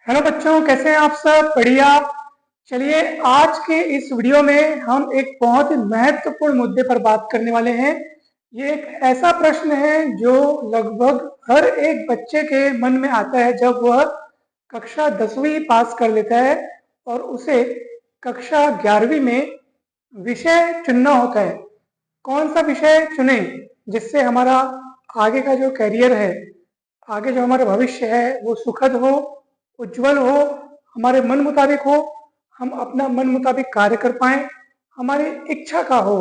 Hello बच्चों, कैसे हैं आप सब? बढ़िया। चलिए, आज के इस वीडियो में हम एक बहुत ही महत्वपूर्ण मुद्दे पर बात करने वाले हैं। ये एक ऐसा प्रश्न है जो लगभग हर एक बच्चे के मन में आता है जब वह कक्षा 10वीं पास कर लेता है और उसे कक्षा 11वीं में विषय चुनना होता है। कौन सा विषय चुने जिससे हमारा आगे का जो करियर है, आगे जो हमारा भविष्य है वो सुखद हो, उज्जवल हो, हमारे मन मुताबिक हो, हम अपना मन मुताबिक कार्य कर पाए, हमारी इच्छा का हो।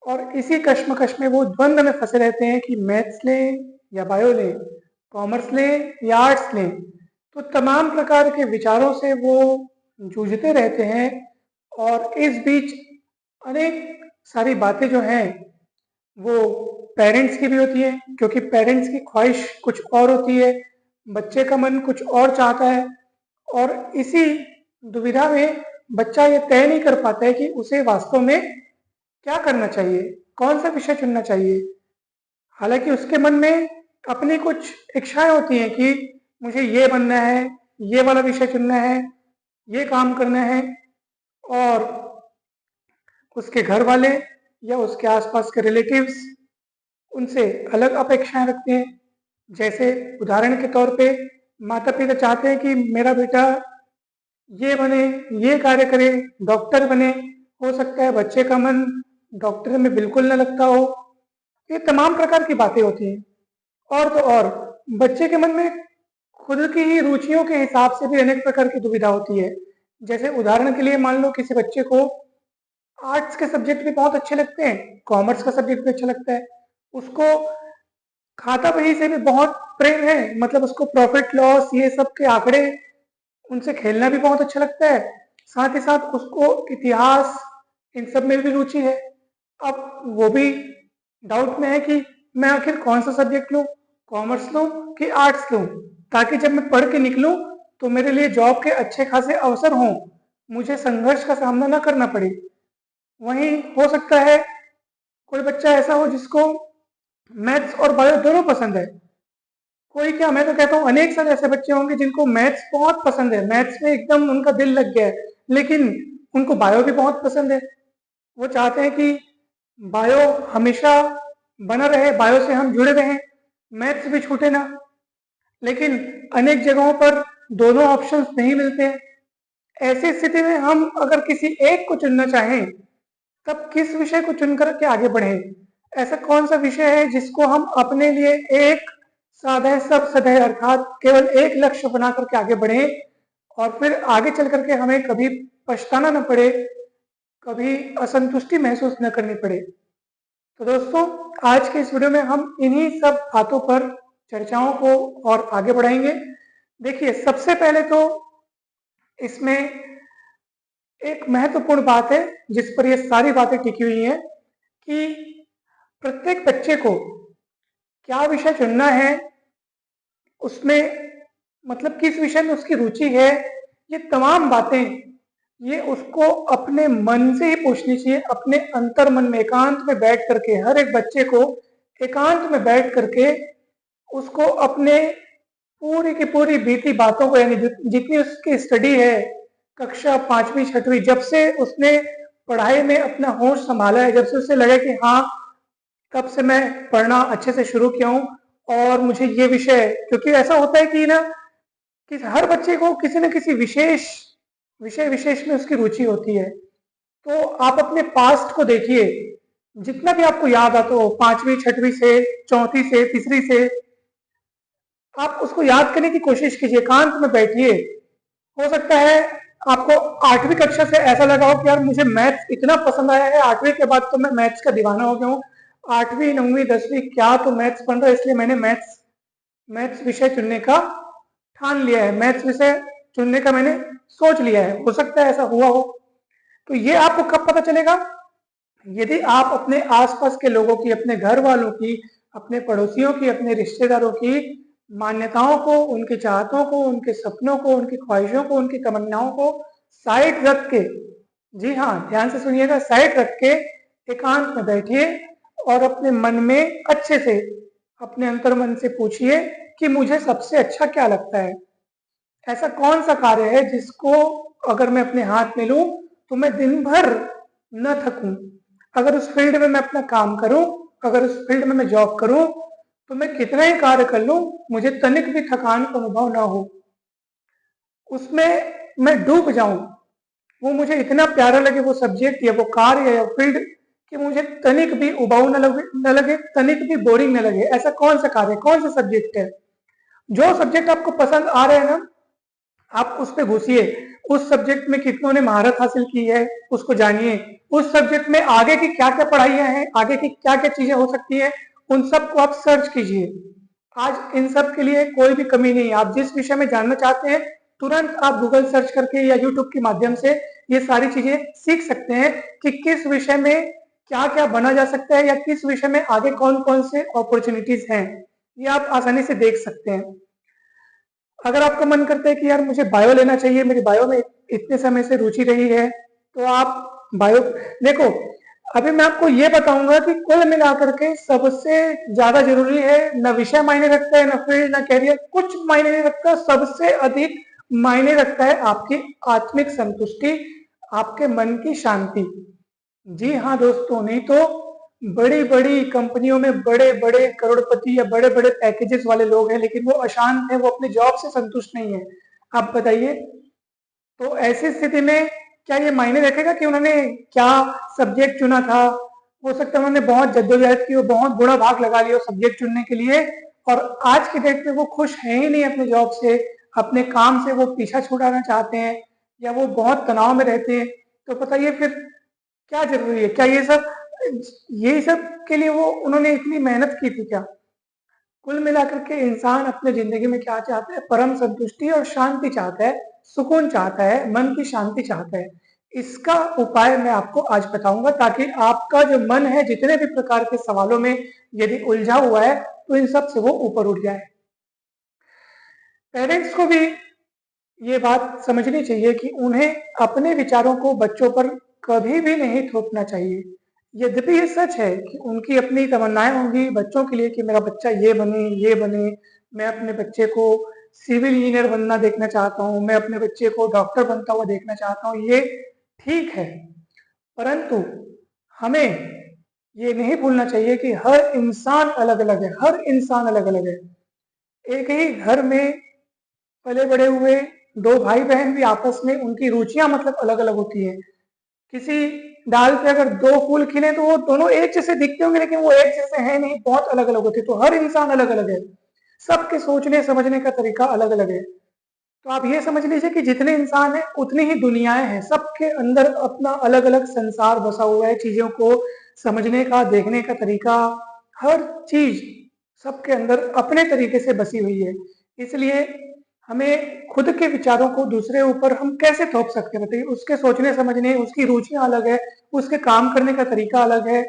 और इसी कश्मकश में वो द्वंद्व में फंसे रहते हैं कि मैथ्स लें या बायो लें, कॉमर्स लें या आर्ट्स लें। तो तमाम प्रकार के विचारों से वो जूझते रहते हैं और इस बीच अनेक सारी बातें जो हैं वो पेरेंट्स की भी होती है, क्योंकि पेरेंट्स की ख्वाहिश कुछ और होती है, बच्चे का मन कुछ और चाहता है। और इसी दुविधा में बच्चा ये तय नहीं कर पाता है कि उसे वास्तव में क्या करना चाहिए, कौन सा विषय चुनना चाहिए। हालांकि उसके मन में अपनी कुछ इच्छाएं होती हैं कि मुझे ये बनना है, ये वाला विषय चुनना है, ये काम करना है। और उसके घर वाले या उसके आसपास के रिलेटिव्स उनसे अलग अपेक्षाएं रखते हैं। जैसे उदाहरण के तौर पे माता पिता चाहते हैं कि मेरा बेटा ये बने, ये कार्य करे, डॉक्टर बने। हो सकता है बच्चे का मन डॉक्टर में बिल्कुल न लगता हो। ये तमाम प्रकार की बातें होती हैं। और तो और बच्चे के मन में खुद की ही रुचियों के हिसाब से भी अनेक प्रकार की दुविधा होती है। जैसे उदाहरण के लिए मान लो किसी बच्चे को आर्ट्स के सब्जेक्ट भी बहुत अच्छे लगते हैं, कॉमर्स का सब्जेक्ट भी अच्छा लगता है, उसको खाता बही से भी बहुत प्रेम है, मतलब उसको प्रॉफिट लॉस ये सब के आंकड़े उनसे खेलना भी बहुत अच्छा लगता है, साथ ही साथ उसको इतिहास इन सब में भी रुचि है। अब वो भी डाउट में है कि मैं आखिर कौन सा सब्जेक्ट लूं, कॉमर्स लूं कि आर्ट्स लूं, ताकि जब मैं पढ़ के निकलूं तो मेरे लिए जॉब के अच्छे खासे अवसर हों, मुझे संघर्ष का सामना ना करना पड़े। वहीं हो सकता है कोई बच्चा ऐसा हो जिसको मैथ्स और बायो दोनों पसंद है। कोई क्या, मैं तो कहता हूँ अनेक सारे ऐसे बच्चे होंगे जिनको मैथ्स बहुत पसंद है, मैथ्स में एकदम उनका दिल लग गया है, लेकिन उनको बायो भी बहुत पसंद है। वो चाहते हैं कि बायो हमेशा बना रहे, बायो से हम जुड़े रहें, मैथ्स भी छूटे ना। लेकिन अनेक जगहों पर दोनों ऑप्शंस नहीं मिलते हैं। ऐसी स्थिति में हम अगर किसी एक को चुनना चाहें तब किस विषय को चुनकर के आगे बढ़ें? ऐसा कौन सा विषय है जिसको हम अपने लिए एक साधे सब सधे अर्थात केवल एक लक्ष्य बना करके आगे बढ़ें और फिर आगे चल करके हमें कभी पछताना न पड़े, कभी असंतुष्टि महसूस न करनी पड़े। तो दोस्तों, आज के इस वीडियो में हम इन्हीं सब बातों पर चर्चाओं को और आगे बढ़ाएंगे। देखिए, सबसे पहले तो इसमें एक महत्वपूर्ण बात है जिस पर ये सारी बातें टिकी हुई हैं कि प्रत्येक बच्चे को क्या विषय चुनना है, उसमें मतलब किस विषय में उसकी रुचि है, ये तमाम बातें ये उसको अपने मन से ही पूछनी चाहिए। अपने अंतर मन में एकांत में बैठ करके, हर एक बच्चे को एकांत में बैठ करके उसको अपने पूरी की पूरी बीती बातों को, यानी जितनी उसकी स्टडी है कक्षा 5वीं 6वीं, जब से उसने पढ़ाई में अपना होश संभाला है, जब से उसे लगा कि हाँ तब से मैं पढ़ना अच्छे से शुरू किया हूँ और मुझे ये विषय, क्योंकि ऐसा होता है कि ना कि हर बच्चे को किसी न किसी विषय विशेष में उसकी रुचि होती है। तो आप अपने पास्ट को देखिए, जितना भी आपको याद आता हो 5वीं 6वीं से, चौथी से, तीसरी से, आप उसको याद करने की कोशिश कीजिए, एकांत में बैठिए। हो सकता है आपको 8वीं कक्षा से ऐसा लगा हो कि यार मुझे मैथ्स इतना पसंद आया है, 8वीं के बाद तो मैं मैथ्स का दीवाना हो गया हूँ, 8वीं 9वीं 10वीं क्या तो मैथ्स पढ़ रहा है, इसलिए मैंने मैथ्स विषय चुनने का ठान लिया है, मैथ्स विषय चुनने का मैंने सोच लिया है। हो सकता है ऐसा हुआ हो। तो ये आपको कब पता चलेगा? यदि आप अपने आसपास के लोगों की, अपने घर वालों की, अपने पड़ोसियों की, अपने रिश्तेदारों की मान्यताओं को, उनकी चाहतों को, उनके सपनों को, उनकी ख्वाहिशों को, उनकी तमन्नाओं को साइड रख के, जी हाँ ध्यान से सुनिएगा, साइड रख के एकांत में बैठिए और अपने मन में अच्छे से, अपने अंतर मन से पूछिए कि मुझे सबसे अच्छा क्या लगता है। ऐसा कौन सा कार्य है जिसको अगर मैं अपने हाथ में लूं तो मैं दिन भर न थकूं? अगर उस फील्ड में मैं अपना काम करूं, अगर उस फील्ड में मैं जॉब करूं, तो मैं कितना ही कार्य कर लूं, मुझे तनिक भी थकान का अनुभव ना हो, उसमें मैं डूब जाऊं, वो मुझे इतना प्यारा लगे वो सब्जेक्ट या वो कार्य या फील्ड कि मुझे तनिक भी उबाऊ न लगे, तनिक भी बोरिंग न लगे। ऐसा कौन सा कार्य, कौन सा सब्जेक्ट है? जो सब्जेक्ट आपको पसंद आ रहे हैं ना, आप उस पे घुसिए। उस सब्जेक्ट में कितनों ने महारत हासिल की है उसको जानिए। उस सब्जेक्ट में आगे की क्या क्या पढ़ाइयां हैं, आगे की क्या क्या चीजें हो सकती हैं, उन सब को आप सर्च कीजिए। आज इन सब के लिए कोई भी कमी नहीं है। आप जिस विषय में जानना चाहते हैं तुरंत आप गूगल सर्च करके या यूट्यूब के माध्यम से ये सारी चीजें सीख सकते हैं कि किस विषय में क्या क्या बना जा सकता है या किस विषय में आगे कौन कौन से अपॉर्चुनिटीज हैं, ये आप आसानी से देख सकते हैं। अगर आपका मन करता है कि यार मुझे बायो लेना चाहिए, मेरी बायो में इतने समय से रुचि रही है, तो आप बायो देखो। अभी मैं आपको ये बताऊंगा कि कुल मिलाकर के सबसे ज्यादा जरूरी है, न विषय मायने रखता है, न फील्ड, न कैरियर, कुछ मायने नहीं रखता। सबसे अधिक मायने रखता है आपकी आत्मिक संतुष्टि, आपके मन की शांति। जी हाँ दोस्तों, नहीं तो बड़ी बड़ी कंपनियों में बड़े बड़े करोड़पति या बड़े बड़े पैकेजेस वाले लोग हैं, लेकिन वो अशांत हैं, वो अपने जॉब से संतुष्ट नहीं है। आप बताइए, तो ऐसी स्थिति में क्या ये मायने रखेगा कि उन्होंने क्या सब्जेक्ट चुना था? हो सकता है उन्होंने बहुत जद्दोजहद की, बहुत बुरा भाग लगा लिया सब्जेक्ट चुनने के लिए, और आज के डेट में वो खुश हैं ही नहीं अपने जॉब से, अपने काम से वो पीछा छुड़ाना चाहते हैं, या वो बहुत तनाव में रहते हैं। तो बताइए फिर क्या जरूरी है? क्या ये सब के लिए वो उन्होंने इतनी मेहनत की थी क्या? कुल मिलाकर के इंसान अपने जिंदगी में क्या चाहता है? परम संतुष्टि और शांति चाहता है, सुकून चाहता है, मन की शांति चाहता है। इसका उपाय मैं आपको आज बताऊंगा, ताकि आपका जो मन है जितने भी प्रकार के सवालों में यदि उलझा हुआ है तो इन सब से वो ऊपर उठ जाए। पेरेंट्स को भी ये बात समझनी चाहिए कि उन्हें अपने विचारों को बच्चों पर कभी भी नहीं थोपना चाहिए। यद्यपि ये सच है कि उनकी अपनी तमन्नाएं होंगी बच्चों के लिए कि मेरा बच्चा ये बने, ये बने, मैं अपने बच्चे को सिविल इंजीनियर बनना देखना चाहता हूँ, मैं अपने बच्चे को डॉक्टर बनता हुआ देखना चाहता हूँ। ये ठीक है, परंतु हमें ये नहीं भूलना चाहिए कि हर इंसान अलग अलग है, हर इंसान अलग अलग है। एक ही घर में पले बड़े हुए दो भाई बहन भी आपस में उनकी रुचियां मतलब अलग अलग होती है। किसी डाल पे अगर दो फूल खिले तो वो दोनों एक जैसे दिखते होंगे, लेकिन वो एक जैसे हैं नहीं, बहुत अलग अलग होते हैं। तो हर इंसान अलग अलग है, सबके सोचने समझने का तरीका अलग अलग है। तो आप ये समझ लीजिए कि जितने इंसान हैं उतनी ही दुनियाएं हैं, सबके अंदर अपना अलग अलग संसार बसा हुआ है। चीजों को समझने का, देखने का तरीका, हर चीज सबके अंदर अपने तरीके से बसी हुई है। इसलिए हमें खुद के विचारों को दूसरे ऊपर हम कैसे थोप सकते हैं? बताइए, उसके सोचने समझने, उसकी रुचियां अलग है, उसके काम करने का तरीका अलग है।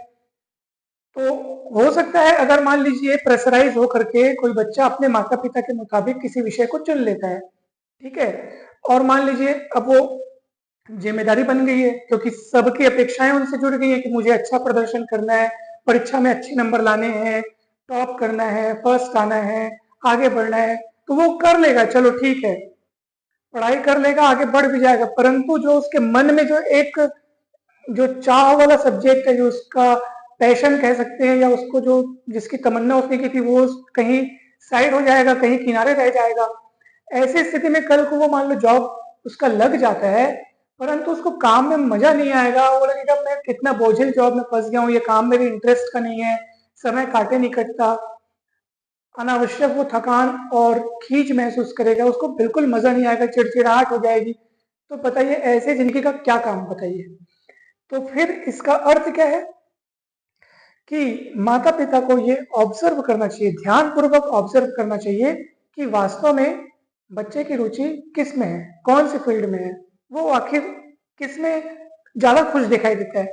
तो हो सकता है अगर मान लीजिए प्रेशराइज हो करके कोई बच्चा अपने माता पिता के मुताबिक किसी विषय को चुन लेता है, ठीक है, और मान लीजिए अब वो जिम्मेदारी बन गई है क्योंकि सबकी अपेक्षाएं उनसे जुड़ गई है कि मुझे अच्छा प्रदर्शन करना है, परीक्षा में अच्छे नंबर लाने हैं, टॉप करना है, फर्स्ट आना है, आगे बढ़ना है, तो वो कर लेगा, चलो ठीक है, पढ़ाई कर लेगा, आगे बढ़ भी जाएगा। परंतु जो उसके मन में जो एक जो चाह वाला सब्जेक्ट है, जो उसका पैशन कह सकते हैं, या उसको जो जिसकी तमन्ना उसने की थी, वो कहीं साइड हो जाएगा, कहीं किनारे रह जाएगा। ऐसी स्थिति में कल को वो मान लो जॉब उसका लग जाता है, परंतु उसको काम में मजा नहीं आएगा, वो लगेगा मैं कितना बोझिल जॉब में फंस गया हूँ, ये काम मेरे इंटरेस्ट का नहीं है, समय काटे नहीं कटता, अनावश्यक वो थकान और खींच महसूस करेगा, उसको बिल्कुल मजा नहीं आएगा, चिड़चिड़ाहट हो जाएगी। तो बताइए ऐसे जिंदगी का क्या काम? बताइए। तो फिर इसका अर्थ क्या है कि माता पिता को ये ऑब्जर्व करना चाहिए, ध्यान पूर्वक ऑब्जर्व करना चाहिए कि वास्तव में बच्चे की रुचि किस में है, कौन से फील्ड में है, वो आखिर किस में ज्यादा खुश दिखाई देता है,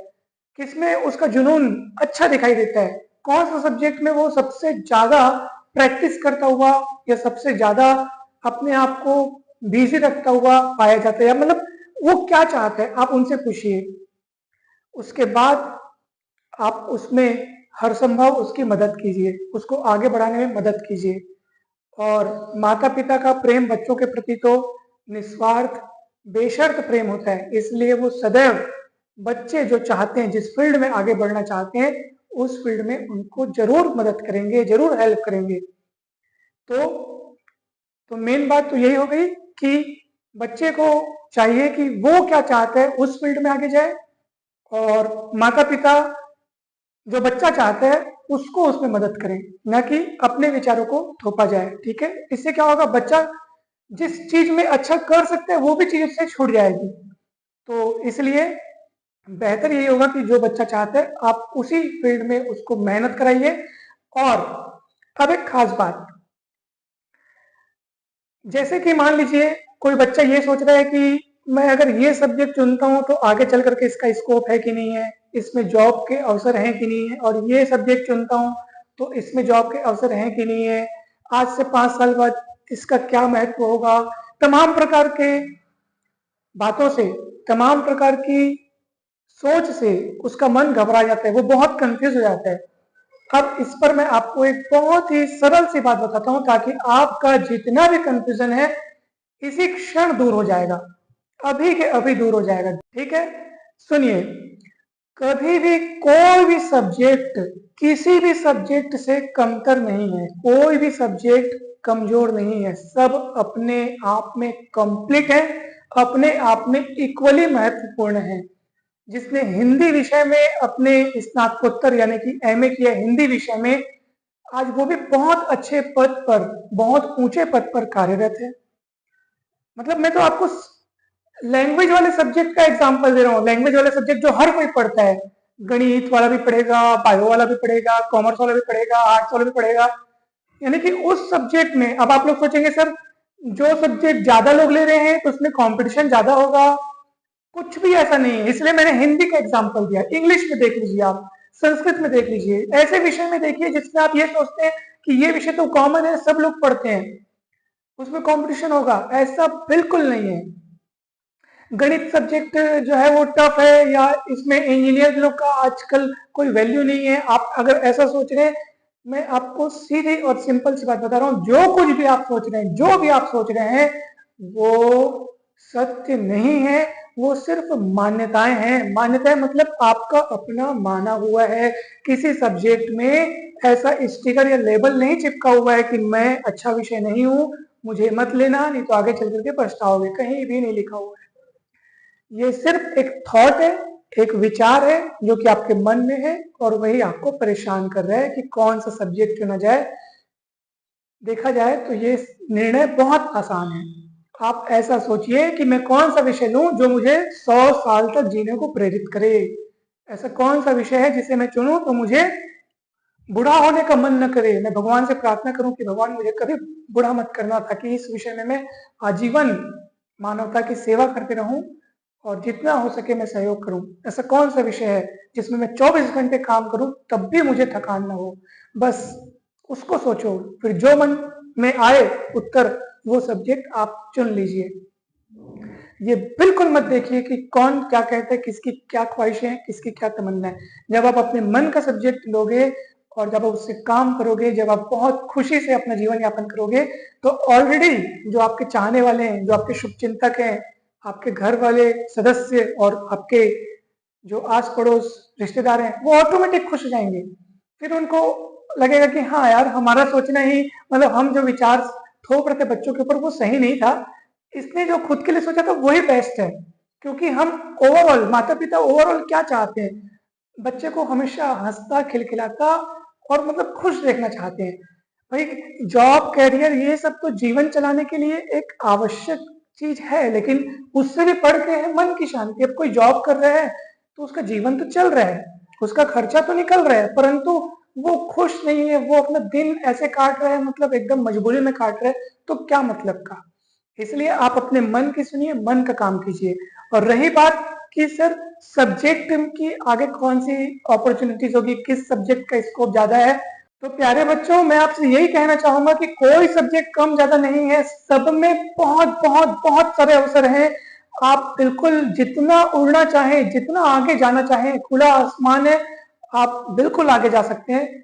किस में उसका जुनून अच्छा दिखाई देता है, कौन सा सब्जेक्ट में वो सबसे ज्यादा प्रैक्टिस करता हुआ या सबसे ज्यादा अपने आप को बिजी रखता हुआ पाया जाता है, या मतलब वो क्या चाहता है, आप उनसे पूछिए। उसके बाद आप उसमें हर संभव उसकी मदद कीजिए, उसको आगे बढ़ाने में मदद कीजिए। और माता पिता का प्रेम बच्चों के प्रति तो निस्वार्थ बेशर्त प्रेम होता है, इसलिए वो सदैव बच्चे जो चाहते हैं, जिस फील्ड में आगे बढ़ना चाहते हैं, उस फील्ड में उनको जरूर मदद करेंगे, जरूर हेल्प करेंगे। तो मेन बात तो यही हो गई कि बच्चे को चाहिए कि वो क्या चाहता है उस फील्ड में आगे जाए, और माता पिता जो बच्चा चाहता है उसको उसमें मदद करें, न कि अपने विचारों को थोपा जाए। ठीक है, इससे क्या होगा, बच्चा जिस चीज में अच्छा कर सकता है वो भी चीज उससे छूट जाएगी। तो इसलिए बेहतर यही होगा कि जो बच्चा चाहता है आप उसी फील्ड में उसको मेहनत कराइए। और अब एक खास बात, जैसे कि मान लीजिए कोई बच्चा ये सोच रहा है कि मैं अगर ये सब्जेक्ट चुनता हूं तो आगे चल करके इसका स्कोप है कि नहीं है, इसमें जॉब के अवसर हैं कि नहीं है, और ये सब्जेक्ट चुनता हूं तो इसमें जॉब के अवसर हैं कि नहीं है, आज से 5 साल बाद इसका क्या महत्व होगा। तमाम प्रकार के बातों से, तमाम प्रकार की सोच से उसका मन घबरा जाता है, वो बहुत कंफ्यूज हो जाता है। अब इस पर मैं आपको एक बहुत ही सरल सी बात बताता हूं ताकि आपका जितना भी कंफ्यूजन है इसी क्षण दूर हो जाएगा, अभी के अभी दूर हो जाएगा। ठीक है, सुनिए, कभी भी कोई भी सब्जेक्ट किसी भी सब्जेक्ट से कमतर नहीं है, कोई भी सब्जेक्ट कमजोर नहीं है, सब अपने आप में कंप्लीट है, अपने आप में इक्वली महत्वपूर्ण है। जिसने हिंदी विषय में अपने स्नातकोत्तर यानी कि एमए किया हिंदी विषय में, आज वो भी बहुत अच्छे पद पर, बहुत ऊंचे पद पर कार्यरत है। मतलब मैं तो आपको लैंग्वेज वाले सब्जेक्ट का एग्जांपल दे रहा हूँ, लैंग्वेज वाले सब्जेक्ट जो हर कोई पढ़ता है, गणित वाला भी पढ़ेगा, बायो वाला भी पढ़ेगा, कॉमर्स वाला भी पढ़ेगा, आर्ट्स वाला भी पढ़ेगा, यानी कि उस सब्जेक्ट में। अब आप लोग सोचेंगे सर जो सब्जेक्ट ज्यादा लोग ले रहे हैं तो उसमें कंपटीशन ज्यादा होगा, कुछ भी ऐसा नहीं है। इसलिए मैंने हिंदी का एग्जांपल दिया, इंग्लिश में देख लीजिए, आप संस्कृत में देख लीजिए, ऐसे विषय में देखिए जिसमें आप ये सोचते हैं कि ये विषय तो कॉमन है, सब लोग पढ़ते हैं, उसमें कंपटीशन होगा, ऐसा बिल्कुल नहीं है। गणित सब्जेक्ट जो है वो टफ है, या इसमें इंजीनियर लोग का आजकल कोई वैल्यू नहीं है, आप अगर ऐसा सोच रहे हैं, मैं आपको सीधी और सिंपल सी बात बता रहा हूं, जो कुछ भी आप सोच रहे हैं, जो भी आप सोच रहे हैं, वो सत्य नहीं है, वो सिर्फ मान्यताएं हैं। मान्यताएं मतलब आपका अपना माना हुआ है, किसी सब्जेक्ट में ऐसा स्टिकर या लेबल नहीं चिपका हुआ है कि मैं अच्छा विषय नहीं हूं, मुझे मत लेना, नहीं तो आगे चल करके पछताओगे, कहीं भी नहीं लिखा हुआ है। ये सिर्फ एक थॉट है, एक विचार है जो कि आपके मन में है, और वही आपको परेशान कर रहा है कि कौन सा सब्जेक्ट चुना जाए। देखा जाए तो ये निर्णय बहुत आसान है। आप ऐसा सोचिए कि मैं कौन सा विषय लूं जो मुझे 100 साल तक जीने को प्रेरित करे। ऐसा कौन सा विषय है जिसे मैं चुनूं तो मुझे बुढ़ा होने का मन न करे। मैं भगवान से प्रार्थना करूं कि भगवान मुझे कभी बुढ़ा मत करना, ताकि इस विषय में मैं आजीवन मानवता की सेवा करते रहूं और जितना हो सके मैं सहयोग करूं। ऐसा कौन सा विषय है जिसमें मैं 24 घंटे काम करूं तब भी मुझे थकान ना हो। बस उसको सोचो, फिर जो मन में आए उत्तर, वो सब्जेक्ट आप चुन लीजिए। ये बिल्कुल मत देखिए कि कौन क्या कहता है, किसकी क्या ख्वाहिशें हैं, किसकी क्या तमन्ना है। जब आप अपने मन का सब्जेक्ट लोगे और जब आप उससे काम करोगे, जब आप बहुत खुशी से अपना जीवन यापन करोगे, तो ऑलरेडी जो आपके चाहने वाले हैं, जो आपके शुभचिंतक हैं, आपके घर वाले सदस्य और आपके जो आस पड़ोस रिश्तेदार हैं, वो ऑटोमेटिक खुश हो जाएंगे। फिर उनको लगेगा कि हाँ यार, हमारा सोचना ही, मतलब हम जो विचार थोप रहे थे बच्चों के ऊपर वो सही नहीं था, इसने जो खुद के लिए सोचा था वही बेस्ट है। क्योंकि हम ओवरऑल, माता पिता ओवरऑल क्या चाहते हैं, बच्चे को हमेशा हंसता खिलखिलाता और मतलब खुश देखना चाहते हैं। भाई जॉब कैरियर ये सब तो जीवन चलाने के लिए एक आवश्यक चीज है, लेकिन उससे भी बढ़ के है मन की शांति। अब कोई जॉब कर रहा है तो उसका जीवन तो चल रहा है, उसका खर्चा तो निकल रहा है, परंतु वो खुश नहीं है, वो अपना दिन ऐसे काट रहा है, मतलब एकदम मजबूरी में काट रहा है, तो क्या मतलब का। इसलिए आप अपने मन की सुनिए, मन का काम कीजिए। और रही बात कि सर सब्जेक्ट की आगे कौन सी अपॉर्चुनिटीज होगी, किस सब्जेक्ट का स्कोप ज्यादा है, तो प्यारे बच्चों मैं आपसे यही कहना चाहूंगा कि कोई सब्जेक्ट कम ज्यादा नहीं है, सब में बहुत बहुत बहुत सारे अवसर हैं। आप बिल्कुल जितना उड़ना चाहें, जितना आगे जाना चाहें, खुला आसमान है, आप बिल्कुल आगे जा सकते हैं।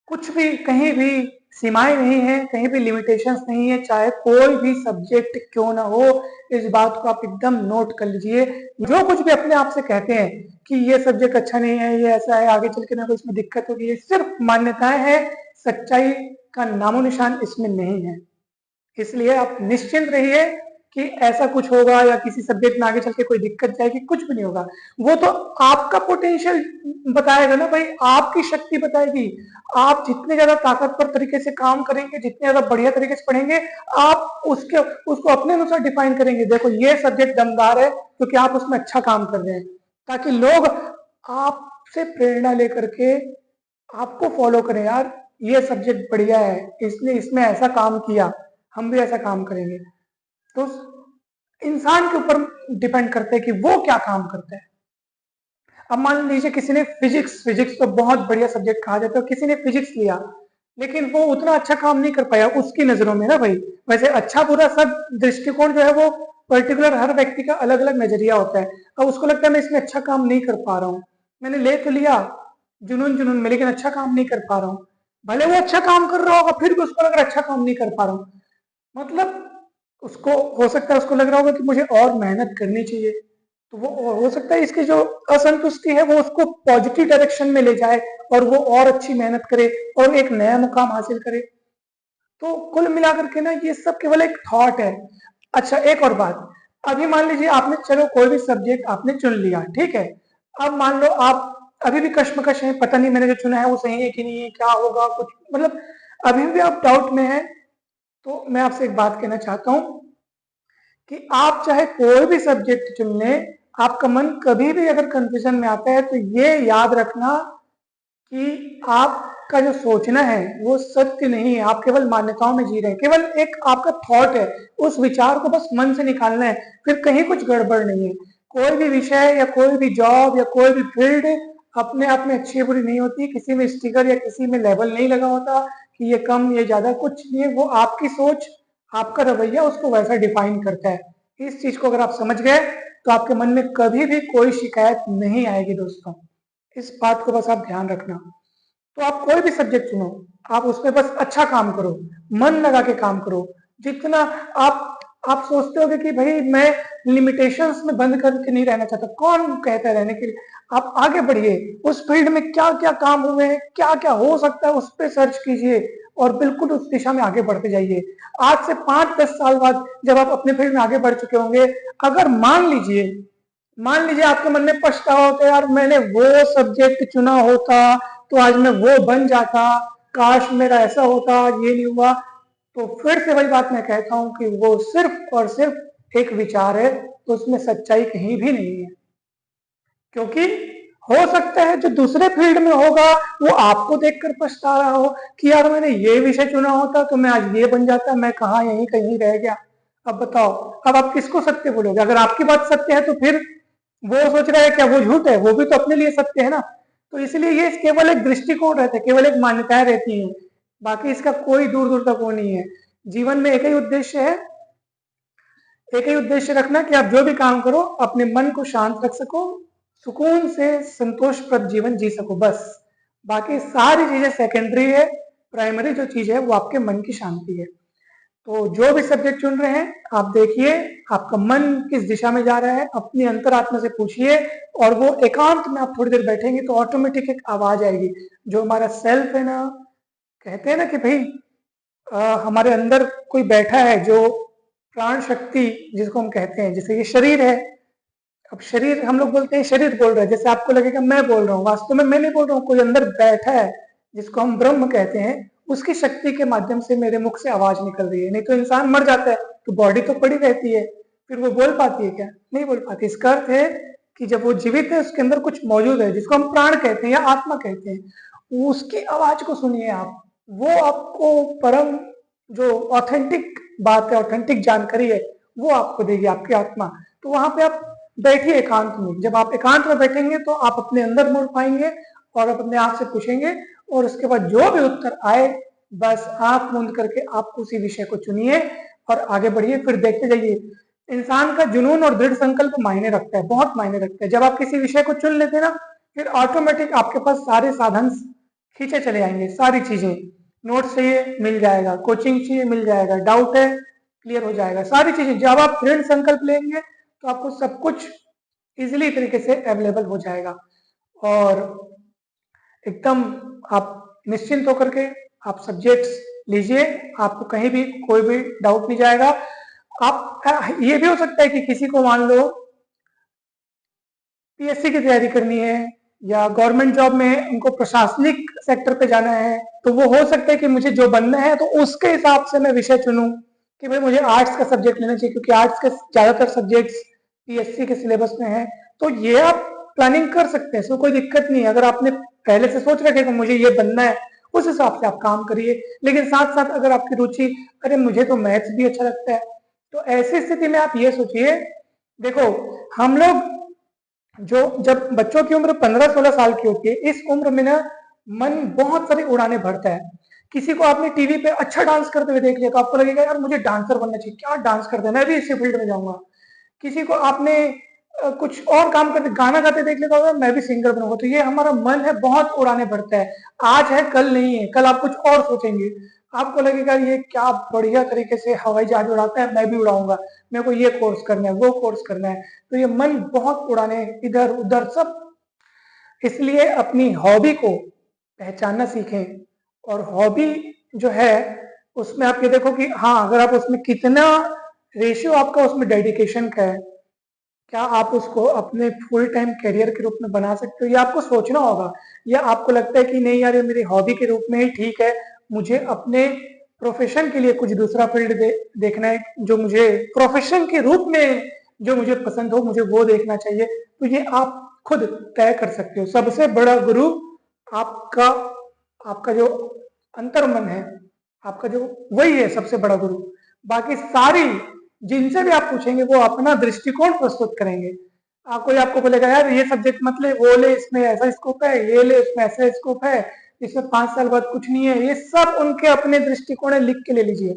कुछ भी कहीं भी सीमाएं नहीं है, कहीं भी लिमिटेशंस नहीं है, चाहे कोई भी सब्जेक्ट क्यों ना हो। इस बात को आप एकदम नोट कर लीजिए। जो कुछ भी अपने आप से कहते हैं कि ये सब्जेक्ट अच्छा नहीं है, ये ऐसा है, आगे चल के ना कोई इसमें दिक्कत होगी, ये सिर्फ मान्यताएं हैं, सच्चाई का नामो निशान इसमें नहीं है। इसलिए आप निश्चिंत रहिए कि ऐसा कुछ होगा या किसी सब्जेक्ट में आगे चल के कोई दिक्कत जाएगी, कुछ भी नहीं होगा। वो तो आपका पोटेंशियल बताएगा ना भाई, आपकी शक्ति बताएगी। आप जितने ज्यादा ताकतवर तरीके से काम करेंगे, जितने ज्यादा बढ़िया तरीके से पढ़ेंगे, आप उसको अपने अनुसार डिफाइन करेंगे। देखो ये सब्जेक्ट दमदार है क्योंकि आप उसमें अच्छा काम कर रहे हैं, ताकि लोग आपसे प्रेरणा लेकर के आपको फॉलो करें। यार ये सब्जेक्ट बढ़िया है, इसने इसमें ऐसा काम किया, हम भी ऐसा काम करेंगे। तो इंसान के ऊपर डिपेंड करते हैं कि वो क्या काम करता है। अब मान लीजिए किसी ने फिजिक्स तो बहुत बढ़िया सब्जेक्ट कहा जाता है, किसी ने फिजिक्स लिया लेकिन वो उतना अच्छा काम नहीं कर पाया उसकी नजरों में ना भाई। वैसे अच्छा बुरा सब दृष्टिकोण जो है वो पर्टिकुलर हर व्यक्ति का अलग अलग नजरिया होता है। अब उसको लगता है मैं इसमें अच्छा काम नहीं कर पा रहा हूँ, मैंने ले तो लिया जुनून में, लेकिन अच्छा काम नहीं कर पा रहा हूँ। भले वो अच्छा काम कर रहा होगा, फिर भी उसको लग रहा है अच्छा काम नहीं कर पा रहा हूँ। मतलब उसको हो सकता है उसको लग रहा होगा कि मुझे और मेहनत करनी चाहिए। तो वो हो सकता है इसकी जो असंतुष्टि है वो उसको पॉजिटिव डायरेक्शन में ले जाए और वो और अच्छी मेहनत करे और एक नया मुकाम हासिल करे। तो कुल मिलाकर के ना ये सब केवल एक थॉट है। अच्छा एक और बात, अभी मान लीजिए आपने चलो कोई भी सब्जेक्ट आपने चुन लिया, ठीक है। अब मान लो आप अभी भी कश्मकश है, पता नहीं मैंने जो चुना है वो सही है कि नहीं है, क्या होगा कुछ, मतलब अभी भी आप डाउट में है। तो मैं आपसे एक बात कहना चाहता हूं कि आप चाहे कोई भी सब्जेक्ट चुन लें, आपका मन कभी भी अगर कंफ्यूजन में आता है तो ये याद रखना कि आपका जो सोचना है वो सत्य नहीं है, आप केवल मान्यताओं में जी रहे हैं, केवल एक आपका थॉट है। उस विचार को बस मन से निकालना है, फिर कहीं कुछ गड़बड़ नहीं है। कोई भी विषय या कोई भी जॉब या कोई भी फील्ड अपने आप में अच्छी बुरी नहीं होती, किसी में स्टिकर या किसी में लेबल नहीं लगा होता कि ये कम ये ज्यादा, कुछ नहीं है। वो आपकी सोच, आपका रवैया उसको वैसा डिफाइन करता है। इस चीज को अगर आप समझ गए तो आपके मन में कभी भी कोई शिकायत नहीं आएगी दोस्तों। इस बात को बस आप ध्यान रखना। तो आप कोई भी सब्जेक्ट चुनो, आप उसमें बस अच्छा काम करो, मन लगा के काम करो। जितना आप सोचते होगे कि भाई मैं लिमिटेशंस में बंद करके नहीं रहना चाहता, कौन कहता है रहने के लिए। आप आगे बढ़िए, उस फील्ड में क्या क्या काम हुए हैं, क्या क्या हो सकता है, उस पर सर्च कीजिए और बिल्कुल उस दिशा में आगे बढ़ते जाइए। आज से 5-10 साल बाद जब आप अपने फील्ड में आगे बढ़ चुके होंगे, अगर मान लीजिए आपके मन में पछतावा होता है, यार मैंने वो सब्जेक्ट चुना होता तो आज मैं वो बन जाता, काश मेरा ऐसा होता, ये नहीं हुआ। तो फिर से वही बात मैं कहता हूं कि वो सिर्फ और सिर्फ एक विचार है, तो उसमें सच्चाई कहीं भी नहीं है। क्योंकि हो सकता है जो दूसरे फील्ड में होगा वो आपको देखकर पछता रहा हो कि यार मैंने ये विषय चुना होता तो मैं आज ये बन जाता, मैं कहा यहीं कहीं रह गया। अब बताओ, अब आप किसको सत्य बोलोगे? अगर आपकी बात सत्य है तो फिर वो सोच रहा है क्या वो झूठ है? वो भी तो अपने लिए सत्य है ना। तो इसलिए ये केवल एक दृष्टिकोण रहता है, केवल एक मान्यताएं रहती हैं, बाकी इसका कोई दूर दूर तक वो नहीं है। जीवन में एक ही उद्देश्य है, एक ही उद्देश्य रखना कि आप जो भी काम करो अपने मन को शांत रख सको, सुकून से संतोषप्रद जीवन जी सको, बस। बाकी सारी चीजें सेकेंडरी है, प्राइमरी जो चीज है वो आपके मन की शांति है। तो जो भी सब्जेक्ट चुन रहे हैं आप देखिए आपका मन किस दिशा में जा रहा है, अपनी अंतरात्मा से पूछिए। और वो एकांत में आप थोड़ी देर बैठेंगे तो ऑटोमेटिक एक आवाज आएगी। जो हमारा सेल्फ है ना, कहते हैं ना कि भाई हमारे अंदर कोई बैठा है जो प्राण शक्ति जिसको हम कहते हैं, जैसे ये शरीर है। अब शरीर, हम लोग बोलते हैं शरीर बोल रहा है, जैसे आपको लगेगा मैं बोल रहा हूँ, वास्तव में मैं नहीं बोल रहा हूँ, कोई अंदर बैठा है जिसको हम ब्रह्म कहते हैं। उसकी शक्ति के माध्यम से मेरे मुख से आवाज निकल रही है। नहीं तो इंसान मर जाता है तो बॉडी तो पड़ी रहती है, फिर वो बोल पाती है क्या? नहीं बोल पाती। इसका अर्थ है कि जब वो जीवित है उसके अंदर कुछ मौजूद है जिसको हम प्राण कहते हैं या आत्मा कहते हैं। उसकी आवाज को सुनिए आप, वो आपको परम जो ऑथेंटिक बात है, ऑथेंटिक जानकारी है, वो आपको देगी आपकी आत्मा। तो वहां पे आप बैठिए एकांत में। जब आप एकांत में बैठेंगे तो आप अपने अंदर मुड़ पाएंगे और अपने आप से पूछेंगे, और उसके बाद जो भी उत्तर आए बस आंख मूंद करके आप उसी विषय को चुनिए और आगे बढ़िए। फिर देखते जाइए, इंसान का जुनून और दृढ़ संकल्प मायने रखता है, बहुत मायने रखता है। जब आप किसी विषय को चुन लेते हैं ना, फिर ऑटोमेटिक आपके पास सारे साधन खींचे चले आएंगे, सारी चीजें। नोट्स चाहिए मिल जाएगा, कोचिंग चाहिए मिल जाएगा, डाउट है क्लियर हो जाएगा, सारी चीजें जब आप दृढ़ संकल्प लेंगे तो आपको सब कुछ इजीली तरीके से अवेलेबल हो जाएगा। और एकदम आप निश्चिंत होकर के आप सब्जेक्ट्स लीजिए, आपको कहीं भी कोई भी डाउट नहीं जाएगा। आप ये भी हो सकता है कि किसी को मान लो पीएससी की तैयारी करनी है या गवर्नमेंट जॉब में उनको प्रशासनिक सेक्टर पे जाना है, तो वो हो सकता है कि मुझे जो बनना है तो उसके हिसाब से मैं विषय चुनूं कि भाई मुझे आर्ट्स का सब्जेक्ट लेना चाहिए क्योंकि आर्ट्स के ज्यादातर सब्जेक्ट्स पीएससी के सिलेबस में है। तो ये आप प्लानिंग कर सकते हैं, इसमें कोई दिक्कत नहीं है। अगर आपने पहले से सोच रखे कि मुझे ये बनना है, उस हिसाब से आप काम करिए। लेकिन साथ साथ अगर आपकी रुचि, अरे मुझे तो मैथ्स भी अच्छा लगता है, तो ऐसी स्थिति में आप ये सोचिए, देखो हम लोग जो जब बच्चों की उम्र 15-16 साल की होती है, इस उम्र में ना मन बहुत सारी उड़ाने भरता है। किसी को आपने टीवी पे अच्छा डांस करते हुए देख लिया तो आपको लगेगा यार मुझे डांसर बनना चाहिए, क्या डांस करते हैं, मैं भी इसी फील्ड में जाऊंगा। किसी को आपने कुछ और काम करते गाना गाते देख लिया तो मैं भी सिंगर बनूंगा। तो ये हमारा मन है बहुत उड़ाने भरता है, आज है कल नहीं है, कल आप कुछ और सोचेंगे। आपको लगेगा ये क्या बढ़िया तरीके से हवाई जहाज उड़ाता है, मैं भी उड़ाऊंगा, मेरे को ये कोर्स करना है, वो कोर्स करना है। तो ये मन बहुत उड़ाने इधर उधर सब। इसलिए अपनी हॉबी को पहचानना सीखें। और हॉबी जो है उसमें आप ये देखो कि हाँ, अगर आप उसमें कितना रेशियो आपका उसमें डेडिकेशन का है, क्या आप उसको अपने फुल टाइम करियर के रूप में बना सकते हो, या आपको सोचना होगा, या आपको लगता है कि नहीं यार ये मेरी हॉबी के रूप में ही ठीक है, मुझे अपने प्रोफेशन के लिए कुछ दूसरा फील्ड देखना है, जो मुझे प्रोफेशन के रूप में जो मुझे पसंद हो मुझे वो देखना चाहिए। तो ये आप खुद तय कर सकते हो। सबसे बड़ा गुरु आपका आपका जो अंतर्मन है, आपका जो वही है सबसे बड़ा गुरु। बाकी सारी जिनसे भी आप पूछेंगे वो अपना दृष्टिकोण प्रस्तुत करेंगे। कोई आपको बोलेगा यार ये सब्जेक्ट मत ले, वो ले इसमें ऐसा स्कोप है, ये ले इसमें ऐसा स्कोप है, इसमें 5 साल बाद कुछ नहीं है, ये सब उनके अपने दृष्टिकोण लिख के ले लीजिए।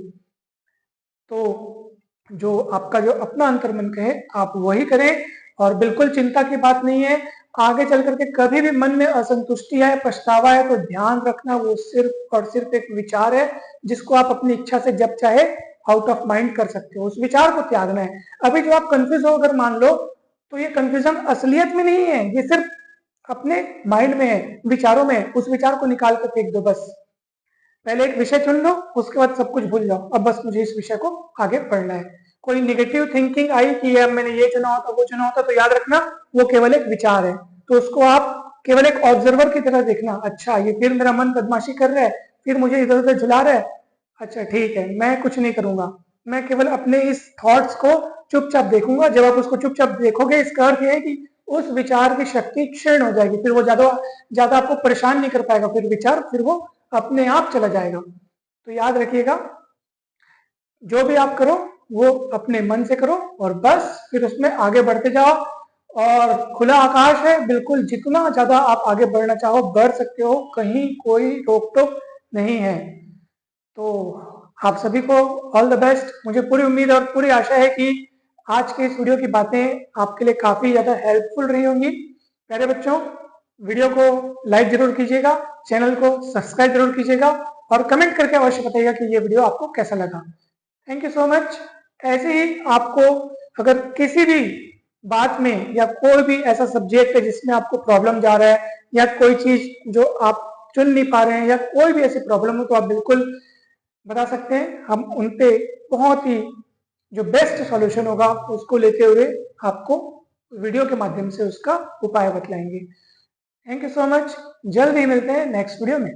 तो जो आपका जो अपना अंतर्मन कहे आप वही करें, और बिल्कुल चिंता की बात नहीं है। आगे चल करके कभी भी मन में असंतुष्टि है, पछतावा है, तो ध्यान रखना वो सिर्फ और सिर्फ एक विचार है, जिसको आप अपनी इच्छा से जब चाहे आउट ऑफ माइंड कर सकते हो। उस विचार को त्यागना है। अभी जो आप कंफ्यूज हो अगर मान लो, तो ये कंफ्यूजन असलियत में नहीं है, ये सिर्फ अपने माइंड में है, विचारों में है। उस विचार को निकाल कर फेंक दो बस। पहले एक विषय चुन लो, उसके बाद सब कुछ भूल जाओ, अब बस मुझे इस विषय को आगे पढ़ना है। कोई निगेटिव थिंकिंग आई कि अब मैंने ये चुना होता वो चुना होता, तो याद रखना वो केवल एक विचार है। तो उसको आप केवल एक ऑब्जर्वर की तरह देखना, अच्छा ये फिर मेरा मन बदमाशी कर रहा है, फिर मुझे इधर उधर झुला रहा है, अच्छा ठीक है मैं कुछ नहीं करूंगा, मैं केवल अपने इस थॉट्स को चुपचाप देखूंगा। जब आप उसको चुपचाप देखोगे, इसका अर्थ यह है कि उस विचार की शक्ति क्षीण हो जाएगी, फिर वो ज्यादा ज्यादा आपको परेशान नहीं कर पाएगा, फिर विचार फिर वो अपने आप चला जाएगा। तो याद रखिएगा, जो भी आप करो वो अपने मन से करो और बस फिर उसमें आगे बढ़ते जाओ। और खुला आकाश है, बिल्कुल जितना ज्यादा आप आगे बढ़ना चाहो बढ़ सकते हो, कहीं कोई रोक टोक नहीं है। तो आप सभी को ऑल द बेस्ट। मुझे पूरी उम्मीद और पूरी आशा है कि आज के इस वीडियो की बातें आपके लिए काफी ज्यादा हेल्पफुल रही होंगी। प्यारे बच्चों, वीडियो को लाइक जरूर कीजिएगा, चैनल को सब्सक्राइब जरूर कीजिएगा, और कमेंट करके अवश्य बताइएगा कि ये वीडियो आपको कैसा लगा। Thank you so much. ऐसे ही आपको अगर किसी भी बात में या कोई भी ऐसा सब्जेक्ट है जिसमें आपको प्रॉब्लम जा रहा है, या कोई चीज जो आप चुन नहीं पा रहे हैं, या कोई भी ऐसी प्रॉब्लम हो, तो आप बिल्कुल बता सकते हैं। हम उनपे बहुत ही जो बेस्ट सॉल्यूशन होगा उसको लेते हुए आपको वीडियो के माध्यम से उसका उपाय बतलाएंगे। Thank you so much. जल्द ही मिलते हैं नेक्स्ट वीडियो में।